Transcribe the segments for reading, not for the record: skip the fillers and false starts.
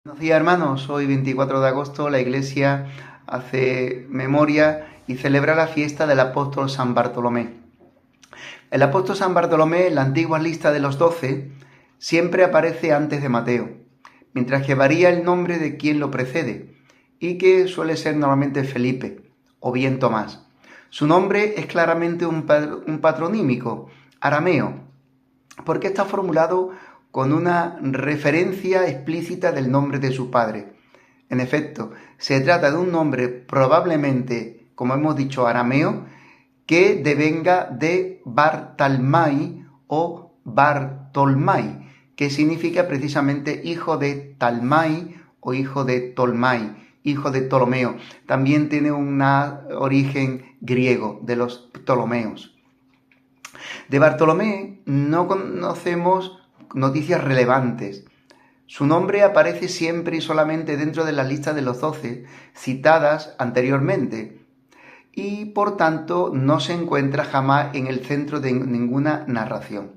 Buenos días, hermanos. Hoy 24 de agosto la Iglesia hace memoria y celebra la fiesta del apóstol San Bartolomé. El apóstol San Bartolomé, en la antigua lista de los 12, siempre aparece antes de Mateo, mientras que varía el nombre de quien lo precede, y que suele ser normalmente Felipe o bien Tomás. Su nombre es claramente un patronímico, arameo, porque está formulado con una referencia explícita del nombre de su padre. En efecto, se trata de un nombre probablemente, como hemos dicho, arameo, que devenga de Bartalmai o Bartolmai, que significa precisamente hijo de Talmai o hijo de Tolmai, hijo de Ptolomeo. También tiene un origen griego, de los Ptolomeos. De Bartolomé no conocemos noticias relevantes. Su nombre aparece siempre y solamente dentro de la lista de los 12 citadas anteriormente y por tanto no se encuentra jamás en el centro de ninguna narración.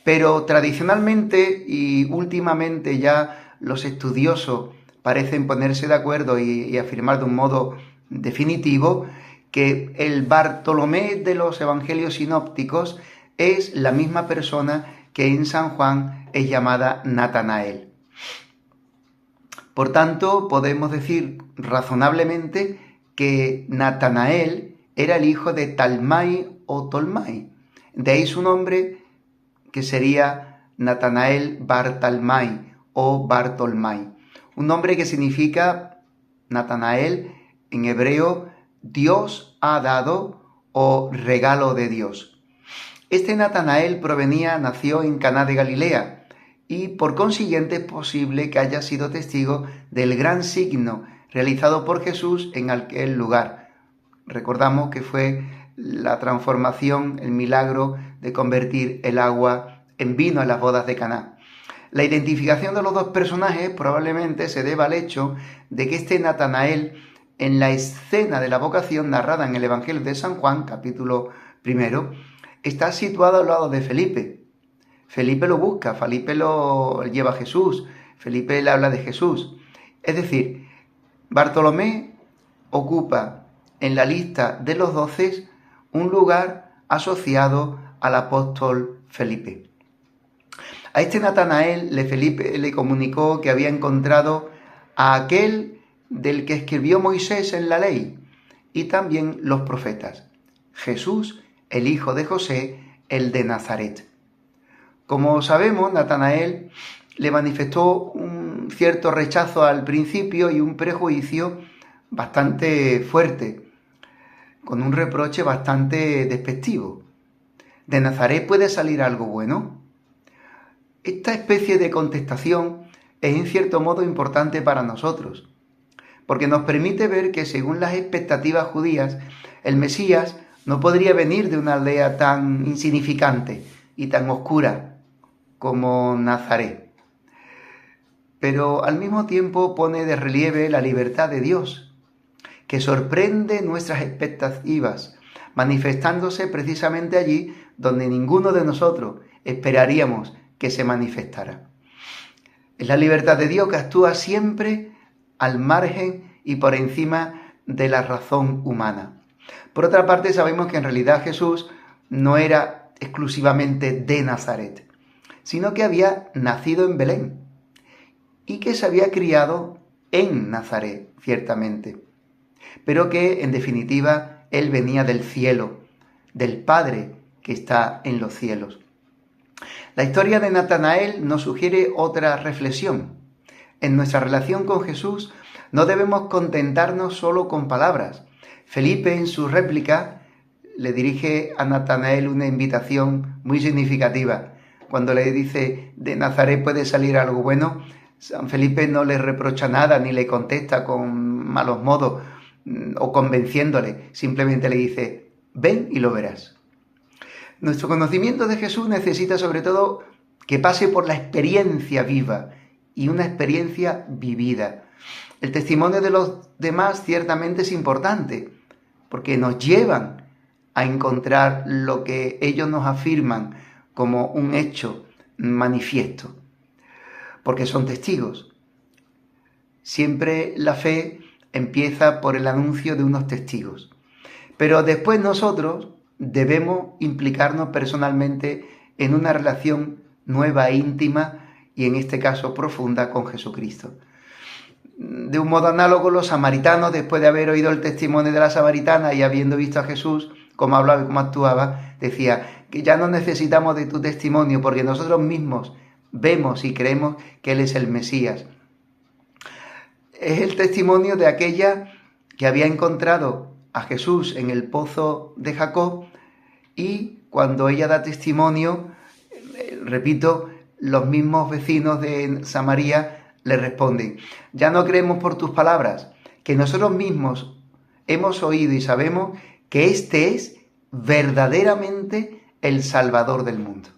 Pero tradicionalmente y últimamente ya los estudiosos parecen ponerse de acuerdo y afirmar de un modo definitivo que el Bartolomé de los evangelios sinópticos es la misma persona que en San Juan es llamada Natanael. Por tanto, podemos decir razonablemente que Natanael era el hijo de Talmai o Tolmai. De ahí su nombre, que sería Natanael Bartalmai o Bartolmai. Un nombre que significa, Natanael, en hebreo, Dios ha dado o regalo de Dios. Este Natanael nació en Caná de Galilea y por consiguiente es posible que haya sido testigo del gran signo realizado por Jesús en aquel lugar. Recordamos que fue la transformación, el milagro de convertir el agua en vino en las bodas de Caná. La identificación de los dos personajes probablemente se deba al hecho de que este Natanael, en la escena de la vocación narrada en el Evangelio de San Juan, capítulo 1, está situado al lado de Felipe. Felipe lo busca, Felipe lo lleva a Jesús, Felipe le habla de Jesús. Es decir, Bartolomé ocupa en la lista de los 12 un lugar asociado al apóstol Felipe. A este Natanael Felipe le comunicó que había encontrado a aquel del que escribió Moisés en la ley y también los profetas, Jesús, el hijo de José, el de Nazaret. Como sabemos, Natanael le manifestó un cierto rechazo al principio y un prejuicio bastante fuerte, con un reproche bastante despectivo. ¿De Nazaret puede salir algo bueno? Esta especie de contestación es en cierto modo importante para nosotros, porque nos permite ver que según las expectativas judías, el Mesías no podría venir de una aldea tan insignificante y tan oscura como Nazaret. Pero al mismo tiempo pone de relieve la libertad de Dios, que sorprende nuestras expectativas, manifestándose precisamente allí donde ninguno de nosotros esperaríamos que se manifestara. Es la libertad de Dios que actúa siempre al margen y por encima de la razón humana. Por otra parte, sabemos que en realidad Jesús no era exclusivamente de Nazaret, sino que había nacido en Belén y que se había criado en Nazaret, ciertamente, pero que en definitiva él venía del cielo, del Padre que está en los cielos. La historia de Natanael nos sugiere otra reflexión. En nuestra relación con Jesús no debemos contentarnos solo con palabras. Felipe, en su réplica, le dirige a Natanael una invitación muy significativa. Cuando le dice, de Nazaret puede salir algo bueno, San Felipe no le reprocha nada ni le contesta con malos modos o convenciéndole. Simplemente le dice, ven y lo verás. Nuestro conocimiento de Jesús necesita sobre todo que pase por la experiencia viva y una experiencia vivida. El testimonio de los demás ciertamente es importante porque nos llevan a encontrar lo que ellos nos afirman como un hecho manifiesto, porque son testigos. Siempre la fe empieza por el anuncio de unos testigos. Pero después nosotros debemos implicarnos personalmente en una relación nueva, íntima y en este caso profunda con Jesucristo. De un modo análogo, los samaritanos, después de haber oído el testimonio de la samaritana y habiendo visto a Jesús, cómo hablaba y cómo actuaba, decía que ya no necesitamos de tu testimonio porque nosotros mismos vemos y creemos que Él es el Mesías. Es el testimonio de aquella que había encontrado a Jesús en el pozo de Jacob y cuando ella da testimonio, repito, los mismos vecinos de Samaria le responden, ya no creemos por tus palabras, que nosotros mismos hemos oído y sabemos que este es verdaderamente el Salvador del mundo.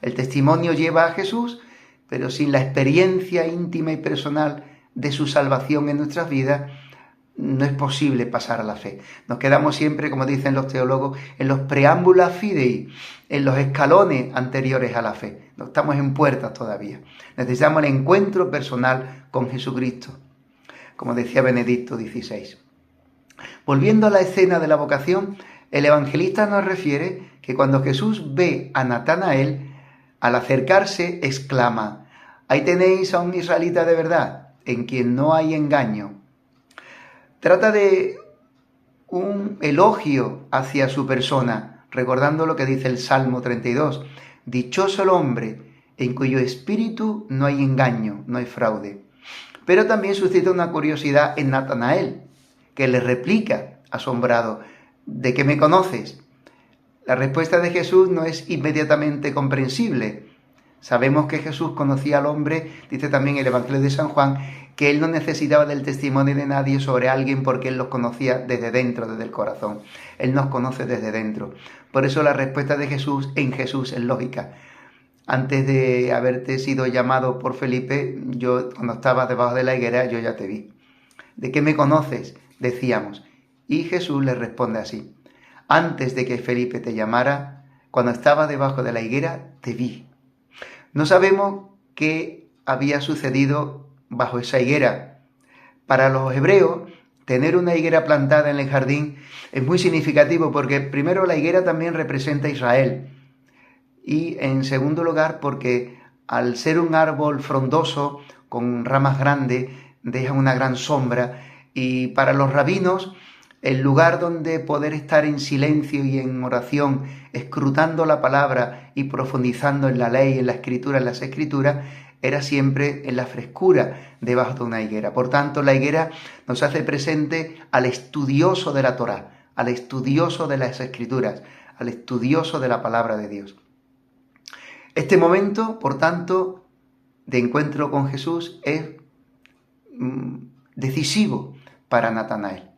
El testimonio lleva a Jesús, pero sin la experiencia íntima y personal de su salvación en nuestras vidas, no es posible pasar a la fe. Nos quedamos siempre, como dicen los teólogos, en los preámbulos fidei, en los escalones anteriores a la fe. No estamos en puertas todavía. Necesitamos el encuentro personal con Jesucristo, como decía Benedicto XVI. Volviendo a la escena de la vocación, el evangelista nos refiere que cuando Jesús ve a Natanael, al acercarse exclama, ahí tenéis a un israelita de verdad, en quien no hay engaño. Trata de un elogio hacia su persona, recordando lo que dice el Salmo 32. Dichoso el hombre en cuyo espíritu no hay engaño, no hay fraude. Pero también suscita una curiosidad en Natanael, que le replica, asombrado, ¿de qué me conoces? La respuesta de Jesús no es inmediatamente comprensible. Sabemos que Jesús conocía al hombre, dice también el Evangelio de San Juan, que él no necesitaba del testimonio de nadie sobre alguien porque él los conocía desde dentro, desde el corazón. Él nos conoce desde dentro. Por eso la respuesta de Jesús en Jesús es lógica. Antes de haberte sido llamado por Felipe, yo cuando estabas debajo de la higuera, yo ya te vi. ¿De qué me conoces? Decíamos. Y Jesús le responde así. Antes de que Felipe te llamara, cuando estaba debajo de la higuera, te vi. No sabemos qué había sucedido bajo esa higuera. Para los hebreos, tener una higuera plantada en el jardín es muy significativo porque primero la higuera también representa a Israel y en segundo lugar porque al ser un árbol frondoso con ramas grandes deja una gran sombra y para los rabinos el lugar donde poder estar en silencio y en oración, escrutando la palabra y profundizando en la ley, en la escritura, en las escrituras, era siempre en la frescura debajo de una higuera. Por tanto, la higuera nos hace presente al estudioso de la Torá, al estudioso de las escrituras, al estudioso de la palabra de Dios. Este momento, por tanto, de encuentro con Jesús es decisivo para Natanael.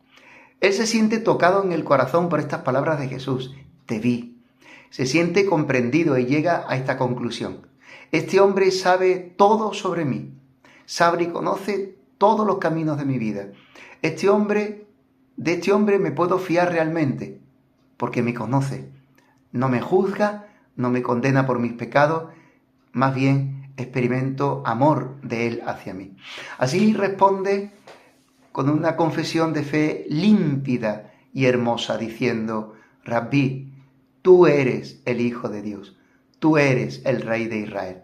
Él se siente tocado en el corazón por estas palabras de Jesús. Te vi. Se siente comprendido y llega a esta conclusión. Este hombre sabe todo sobre mí. Sabe y conoce todos los caminos de mi vida. De este hombre me puedo fiar realmente porque me conoce. No me juzga, no me condena por mis pecados. Más bien experimento amor de él hacia mí. Así responde con una confesión de fe límpida y hermosa, diciendo, Rabí, tú eres el Hijo de Dios, tú eres el Rey de Israel.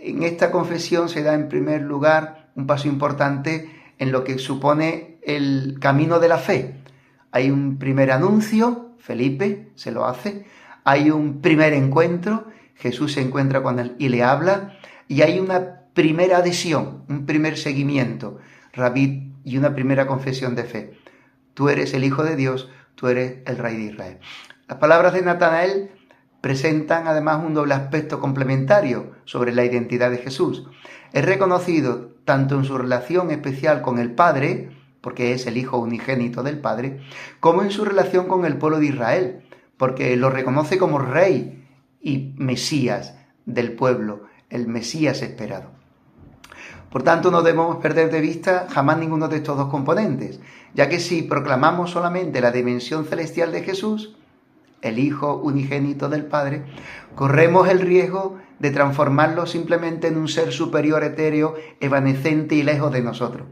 En esta confesión se da en primer lugar un paso importante en lo que supone el camino de la fe. Hay un primer anuncio, Felipe se lo hace, hay un primer encuentro, Jesús se encuentra con él y le habla, y hay una primera adhesión, un primer seguimiento, Rabí, y una primera confesión de fe. Tú eres el Hijo de Dios, tú eres el Rey de Israel. Las palabras de Natanael presentan además un doble aspecto complementario sobre la identidad de Jesús. Es reconocido tanto en su relación especial con el Padre, porque es el Hijo unigénito del Padre, como en su relación con el pueblo de Israel, porque lo reconoce como Rey y Mesías del pueblo, el Mesías esperado. Por tanto, no debemos perder de vista jamás ninguno de estos dos componentes, ya que si proclamamos solamente la dimensión celestial de Jesús, el Hijo unigénito del Padre, corremos el riesgo de transformarlo simplemente en un ser superior etéreo, evanescente y lejos de nosotros.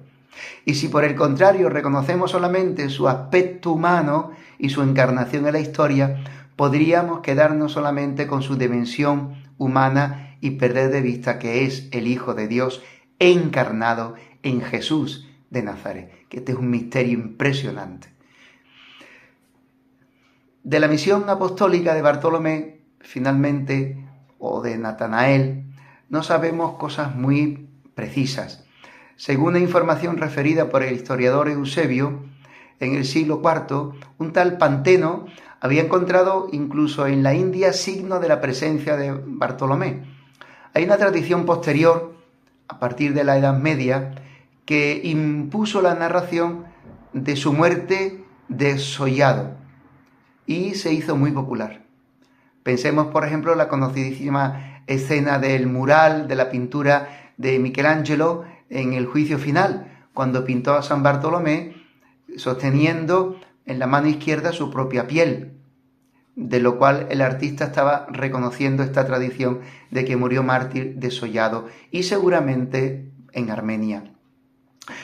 Y si por el contrario reconocemos solamente su aspecto humano y su encarnación en la historia, podríamos quedarnos solamente con su dimensión humana y perder de vista que es el Hijo de Dios encarnado en Jesús de Nazaret, que este es un misterio impresionante. De la misión apostólica de Bartolomé, finalmente, o de Natanael, no sabemos cosas muy precisas. Según la información referida por el historiador Eusebio, en el siglo IV, un tal Panteno había encontrado incluso en la India signo de la presencia de Bartolomé. Hay una tradición posterior, a partir de la Edad Media, que impuso la narración de su muerte desollado y se hizo muy popular. Pensemos, por ejemplo, en la conocidísima escena del mural, de la pintura de Michelangelo en el juicio final, cuando pintó a San Bartolomé sosteniendo en la mano izquierda su propia piel, de lo cual el artista estaba reconociendo esta tradición de que murió mártir desollado y seguramente en Armenia.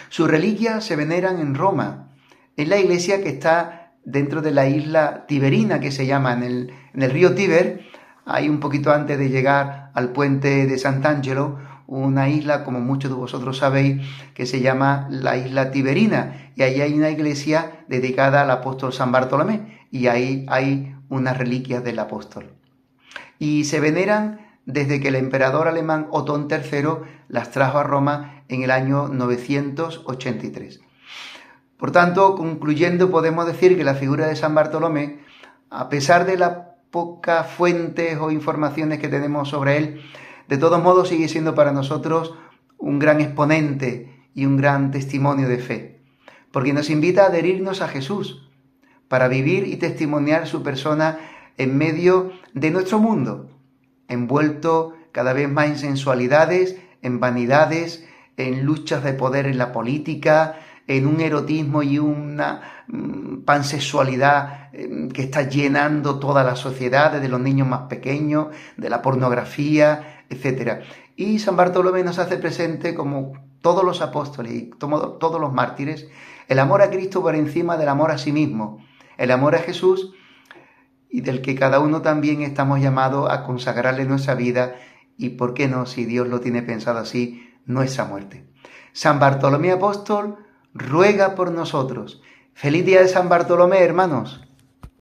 Sus reliquias se veneran en Roma, en la iglesia que está dentro de la isla Tiberina, que se llama en el río Tíber, ahí un poquito antes de llegar al puente de Sant'Angelo, una isla, como muchos de vosotros sabéis, que se llama la isla Tiberina, y ahí hay una iglesia dedicada al apóstol San Bartolomé, y ahí hay unas reliquias del apóstol. Y se veneran desde que el emperador alemán Otón III las trajo a Roma en el año 983. Por tanto, concluyendo, podemos decir que la figura de San Bartolomé, a pesar de las pocas fuentes o informaciones que tenemos sobre él, de todos modos sigue siendo para nosotros un gran exponente y un gran testimonio de fe, porque nos invita a adherirnos a Jesús para vivir y testimoniar su persona en medio de nuestro mundo, envuelto cada vez más en sensualidades, en vanidades, en luchas de poder en la política, en un erotismo y una pansexualidad que está llenando toda la sociedad, desde los niños más pequeños, de la pornografía, etc. Y San Bartolomé nos hace presente, como todos los apóstoles y todos los mártires, el amor a Cristo por encima del amor a sí mismo, el amor a Jesús, y del que cada uno también estamos llamados a consagrarle nuestra vida y, ¿por qué no?, si Dios lo tiene pensado así, nuestra muerte. San Bartolomé Apóstol ruega por nosotros. ¡Feliz día de San Bartolomé, hermanos!